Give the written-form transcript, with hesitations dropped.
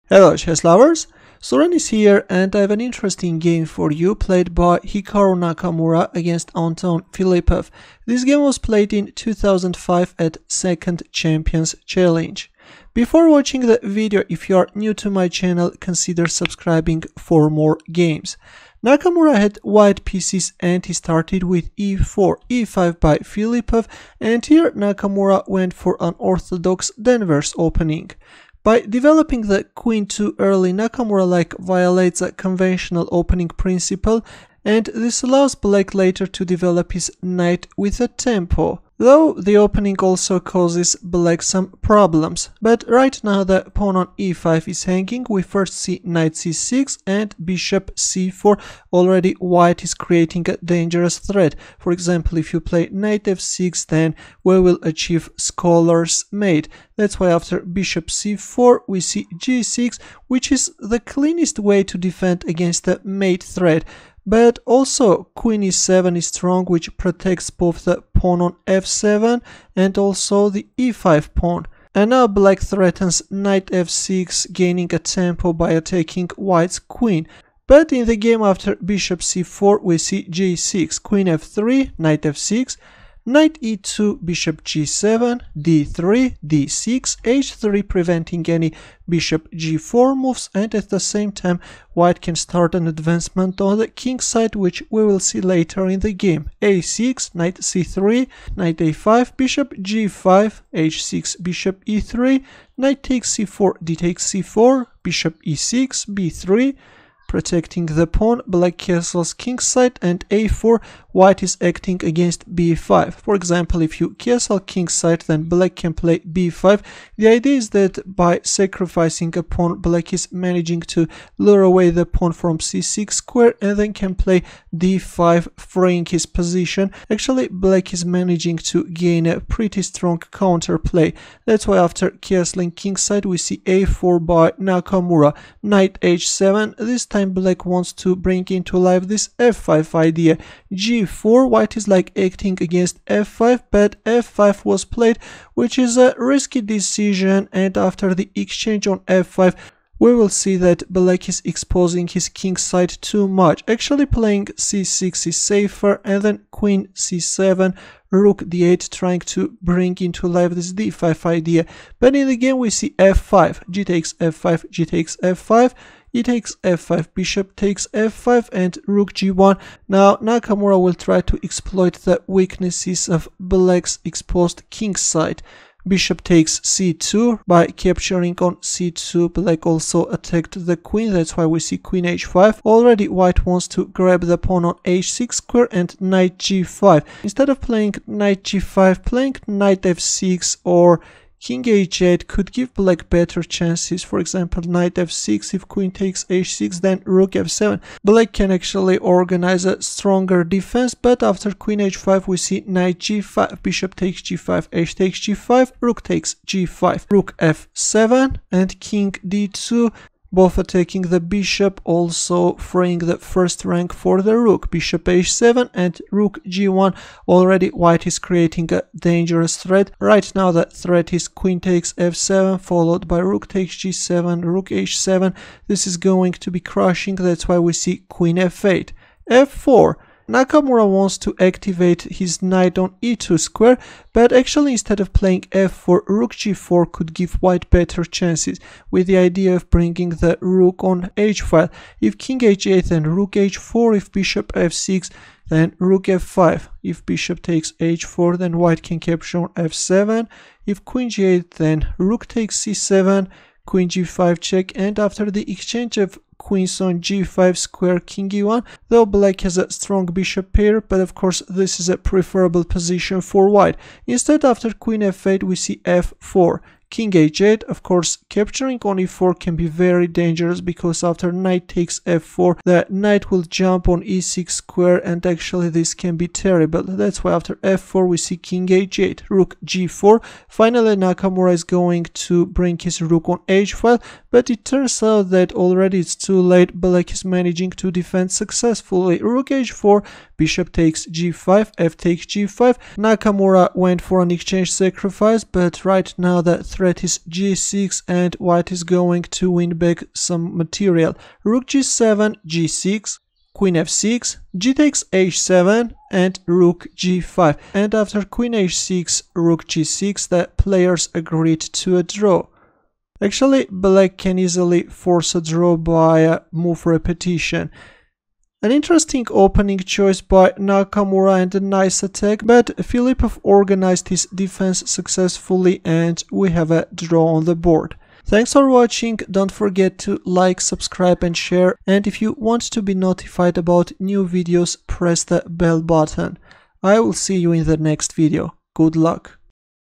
Hello chess lovers, Suren is here and I have an interesting game for you played by Hikaru Nakamura against Anton Filippov. This game was played in 2005 at Second Champions Challenge. Before watching the video, if you are new to my channel, consider subscribing for more games. Nakamura had white pieces and he started with e4, e5 by Filippov, and here Nakamura went for an orthodox Danvers opening. By developing the queen too early, Nakamura violates a conventional opening principle, and this allows black later to develop his knight with a tempo. Though the opening also causes black some problems. But right now the pawn on e5 is hanging. We first see knight c6 and bishop c4. Already white is creating a dangerous threat. For example, if you play knight f6, then we will achieve scholar's mate. That's why after bishop c4 we see g6, which is the cleanest way to defend against the mate threat. But also queen e7 is strong, which protects both the pawn on f7 and also the e5 pawn. And now black threatens knight f6, gaining a tempo by attacking white's queen. But in the game after bishop c4 we see g6, queen f3, knight f6, knight e2, bishop g7, d3, d6, h3 preventing any bishop g4 moves, and at the same time white can start an advancement on the king side, which we will see later in the game. a6, knight c3, knight a5, bishop g5, h6, bishop e3, knight takes c4, d takes c4, bishop e6, b3, protecting the pawn, black castles kingside, and a4, white is acting against b5. For example, if you castle kingside, then black can play b5. The idea is that by sacrificing a pawn, black is managing to lure away the pawn from c6 square and then can play d5, freeing his position. Actually, black is managing to gain a pretty strong counterplay. That's why after castling kingside we see a4 by Nakamura, knight h7. This time black wants to bring into life this f5 idea. g4, white is acting against f5, but f5 was played, which is a risky decision, and after the exchange on f5 we will see that black is exposing his king side too much. Actually playing c6 is safer, and then queen c7, rook d8, trying to bring into life this d5 idea. But in the game we see f5, g takes f5, g takes f5, e takes f5, bishop takes f5, and rook g1. Now Nakamura will try to exploit the weaknesses of black's exposed king side. Bishop takes c2. By capturing on c2, black also attacked the queen. That's why we see queen h5. Already white wants to grab the pawn on h6 square and knight g5. Instead of playing knight g5, playing knight f6 or king h8 could give black better chances. For example, knight f6, if queen takes h6, then rook f7. Black can actually organize a stronger defense, but after queen h5 we see knight g5, bishop takes g5, h takes g5, rook takes g5, rook f7, and king d2, both attacking the bishop, also freeing the first rank for the rook. Bishop h7 and rook g1. Already white is creating a dangerous threat. Right now the threat is queen takes f7 followed by rook takes g7, rook h7. This is going to be crushing. That's why we see queen f8. f4. Nakamura wants to activate his knight on e2 square, but actually instead of playing f4, rook g4 could give white better chances, with the idea of bringing the rook on h file. If king h8, then rook h4. If bishop f6, then rook f5. If bishop takes h4, then white can capture on f7. If queen g8, then rook takes c7, queen g5 check, and after the exchange of queens on g5 square, king e1, though black has a strong bishop pair, but of course this is a preferable position for white. Instead, after queen f8 we see f4, king h8. Of course, capturing on e4 can be very dangerous, because after knight takes f4 the knight will jump on e6 square, and actually this can be terrible. That's why after f4 we see king h8, rook g4. Finally Nakamura is going to bring his rook on h file, but it turns out that already it's too late. Black is managing to defend successfully. Rook h4, bishop takes g5, f takes g5. Nakamura went for an exchange sacrifice, but right now the threat is g6 and white is going to win back some material. Rook g7, g6, queen f6, g takes h7 and rook g5, and after queen h6, rook g6, the players agreed to a draw. Actually, black can easily force a draw by a move repetition. An interesting opening choice by Nakamura and a nice attack, but Filippov organized his defense successfully and we have a draw on the board. Thanks for watching, don't forget to like, subscribe and share, and if you want to be notified about new videos, press the bell button. I will see you in the next video. Good luck!